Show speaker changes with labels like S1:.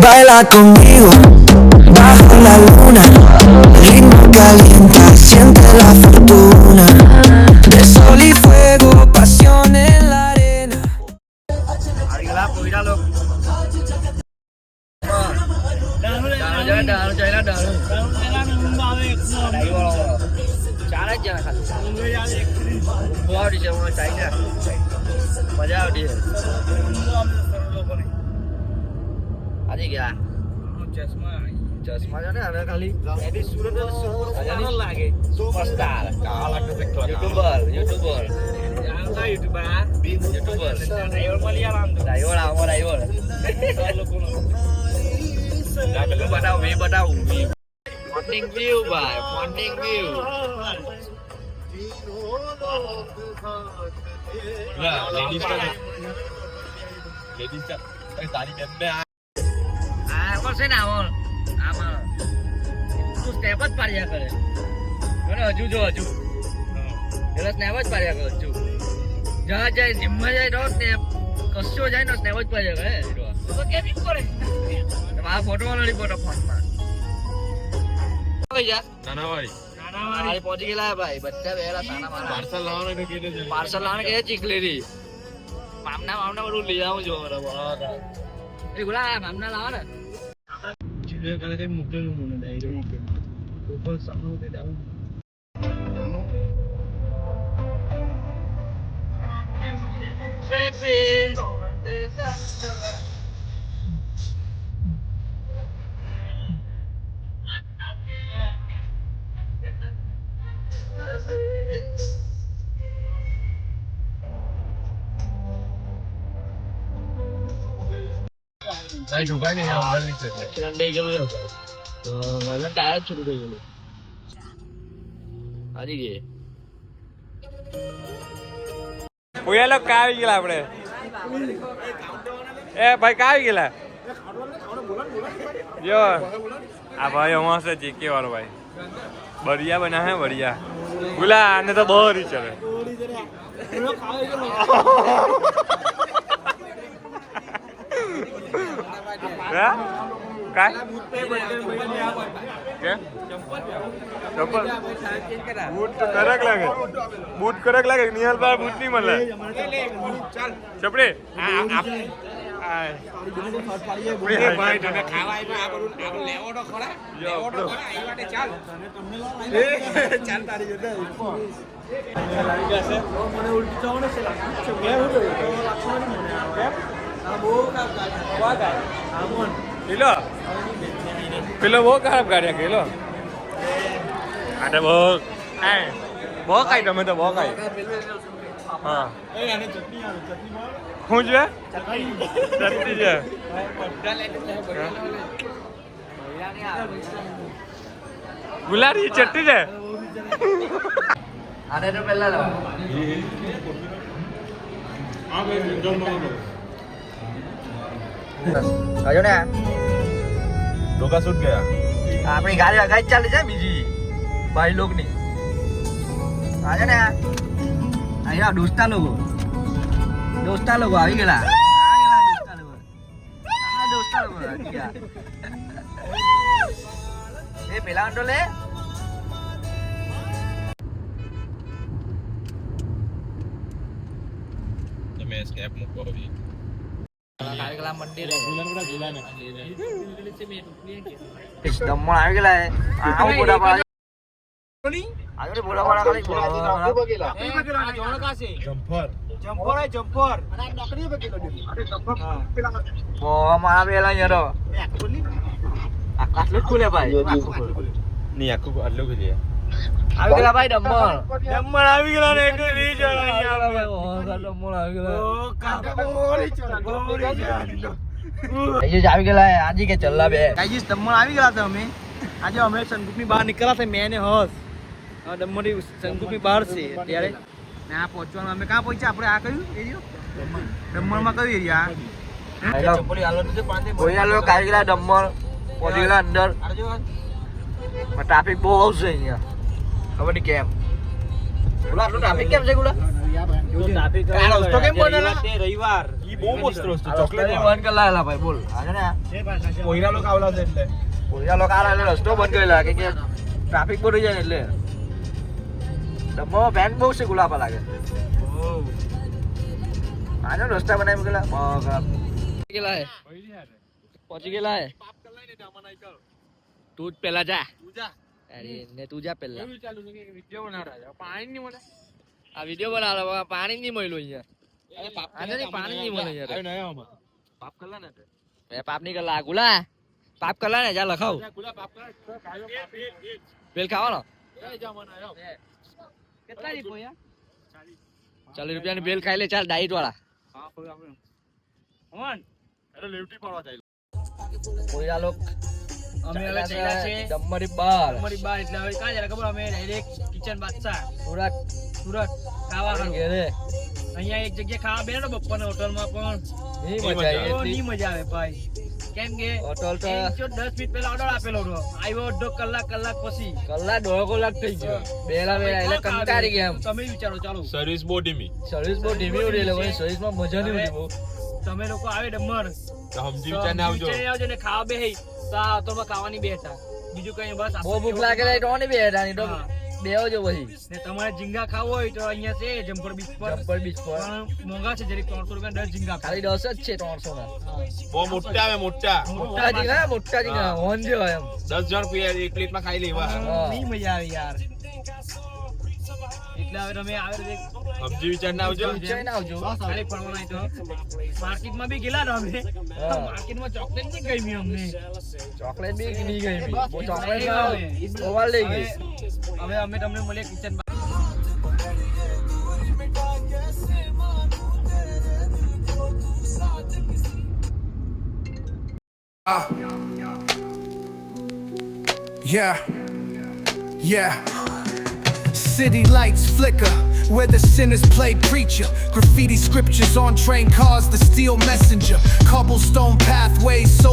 S1: Baila conmigo bajo la luna, ritmo calienta, siente la fortuna de sol y fuego, pasión en la arena.
S2: આજે ગયા ચશ્મા છે ને હવે ખાલી એની સુરત લાગે સુપરસ્ટાર યુટ્યુબર બતાવું મોર્નિંગ વ્યૂ ભાઈ મોર્નિંગ વ્યૂ તારી બેન છે ને આમાં તું સ્ટેપ જ પાડ્યા કરે અને હજુ જો હજુ એટલે સ્નેપ જ પાડ્યા કરે હજુ જ્યાં જાય જીમમાં જાય તો સ્નેપ કશો જાય ને સ્નેપ જ પાડ્યા કરે તો કેમ કરે મારા ફોટોમાં લડી ફોટો ફોનમાં નાનાવાડી પહોંચી ગયેલા ભાઈ બધા બેરા સાના મારા પાર્સલ લાવવાનું કે ચીખલેરી મામના બધું લઈ આવું જો બરાબર એ ગુલા મામના લાવો ને જીવે કરે કઈ મૂકેલું મને ડાયરેક્ટ ઉપર સામનો દે દાવ Saya juga nih yang balik sih. Nanti gimana? Mana dah suruh dia dulu. Adi dia.
S3: Puya lo kau gila bre. भाई कहाँ गिला यो अब भाई वहाँ से जीके और भाई बढ़िया बना है बढ़िया गुला आने तो बहुत ही चले काय चप्पल बूट करक लागे निहाल बार बूट नहीं मले चपड़े
S4: ભાઈ તને ખાવા આવ્યા આપણે લેવો તો ખરા લેવો તો ખરા એ માટે ચાલ ચાલ તારી જોડે લાગી જશે મને ઉલટી જવાનું છે કે હું લક્ષણ મને કેમ આ બહુ કામ કા ગાય આમોન
S3: પેલો બહુ ખરાબ ગાડ્યા કેલો આટે બહુ બહુ કાઈ તમે તો બહુ કાઈ હા
S4: એ આને ચટણી આવે ચટણી માં
S3: શું છે
S4: ચટણી
S3: છે ગુલારી ચટણી છે
S2: આને તો પહેલા લાવો
S4: આ ભાઈ જમવાનું
S2: આજો ને
S3: ડોકા શૂટ ગયા
S2: આપણી ગાડી અગાઈ ચાલી છે બીજી ભાઈ લોકની આજો ને અહીંયા દોસ્તા લોકો આવી ગયેલા દોસ્તા લોકો એ પેલા અંડો લે
S3: તમે સ્કેપ મૂકો આવી
S2: કાર્યકલા મંદિર દમણ આવી ગયેલા આવું બોડા પાડે આગળ બોડા પાડા ખાલી
S4: જમ્પર હે જમ્પર અને નકરી બકેલો
S2: ઓ મારા બેલા યાર આટલું જ ખુલે ભાઈ
S3: ની આખું આટલું કે
S2: આવી ગયેલા ભાઈ દમણ
S4: આવી ગયેલા ને એક રીજ
S2: દમણ આવી ગયેલા
S4: ઓ કાકા બોલી
S2: આવી ગયેલા આજે કે ચલ્લા બે
S4: ગાઈસ દમણ આવી ગયા હતા અમે આજે અમે સંગુપની બહાર નીકળ્યા હતા મેં ને હસ દમણની સંગુપની બહાર છે ત્યારે ને આ પહોંચવાનું અમે ક્યાં પહોંચ્યા આપણે આ કયું એરિયો દમણમાં કયું એરિયા
S2: કોઈ લોકો આવી ગયેલા દમણ પહોંચી ગયેલા અંદર ટ્રાફિક બહુ આવશે અહીંયા ખબર નહીં કેમ ગુલા આટલું ટ્રાફિક કેમ છે ગુલા
S3: આ રસ્તો કેમ બનેલા
S4: રવિવાર
S3: ઈ બહુ મસ્ત રસ્તો
S2: આ
S3: ચોકલેટ
S2: રસ્તો બંધ કરી લાયેલા ભાઈ બોલ આજે ને
S3: કોઈના લોકો આવલા છે એટલે
S2: પોલીસ લોકો આ એટલે રસ્તો બંધ કરેલા કે ટ્રાફિક બહુ થઈ જાય ને એટલે ડબ્બામાં બેંક બહુ છે ગુલાબા લાગે આનો રસ્તા બનાવી ગયેલા ગયેલા હે પહોંચી ગયેલા હે તું જ પેલા જા અરે ને તું જા પેલા
S3: પાણી નહીં મળે
S2: આ વિડિયો બનાવો પાણી નહીં મળ્યું અહીંયા આને નહીં પાણી નહીં મળે યાર
S3: પાપ કરલા ને
S2: એ પાપ નહીં કરલા ગુલા પાપ કરલા ને જા લખાવ બેલ ખાવાનો કેટલા ની પોયા 40 રૂપિયાની બેલ ખાઈ લે ચાલ ડાઈટ વાળા
S3: અરે લેવટી પાડવા જાય
S2: પોયા લોક
S4: અમે હવે ચાલ્યા છે
S2: ડમરી બાર
S4: અમારી બાર એટલે હવે કાં જાય ખબર અમે ડાયરેક્ટ કિચન બાદશાહ સુરત ખાવા
S2: ઘેરે
S4: અહીંયા એક જગ્યાએ ખાવા બેઠો બપોરના હોટલમાં પણ
S2: નહીં મજા આવે
S4: નહીં મજા આવે ભાઈ કેમ કે
S2: હોટલ તો
S4: 10 મિનિટ પહેલા ઓર્ડર આપેલો હતો આવ્યો અડધો કલાક પછી
S2: કલાક દોઢ કલાક થઈ ગયો બેલા એટલે કંટાળી ગયા એમ
S4: તમે વિચારો ચાલો
S3: સર્વિસ બહુ ધીમી
S2: સર્વિસ બહુ ધીમી ઉડી એટલે ભાઈ સર્વિસ માં મજા નહીં ઉડી બહુ
S4: તમે લોકો આવે ડમર
S3: સમજી વિચારને આવજો
S4: ને ખાવા બેહી તો આ હોટલમાં ખાવાની બેઠા બીજું કઈ બસ
S2: બહુ ભૂખ લાગેલા તો નહીં બેઠા નહીં તો બેહો જો પછી
S4: ને તમારે ઝીંગા ખાવો હોય તો અહીંયા છે જમ્પર બીચ પર
S2: બીચ પર
S4: પણ મોંઘા છે જરીક 300 રૂપિયા 10 ઝીંગા
S2: ખાલી 10 જ છે 300 ના
S3: બહુ મોટા આવે મોટા
S2: મોટા જીગા હોન જે હોય એમ
S3: 10 જણ પીએ એક પ્લેટમાં ખાઈ લેવા
S4: નહીં મજા આવે યાર એટલે હવે તમે આવે
S3: સમજી વિચારને આવજો
S2: વિચારીને આવજો
S4: ખાલી ફરવાના તો માર્કેટમાં બી ગયેલા ને અમે માર્કેટમાં ચોકલેટ નહીં ગમી અમને
S2: ચોકલેટ બી નહીં ગઈ બહુ ચોકલેટ ઓવર લઈ ગઈ
S4: હવે અમે તમને મળીએ kitchen
S1: Yeah. City lights flicker where the sinners play preacher. Graffiti scriptures on train cars, the steel messenger. Cobblestone pathways, so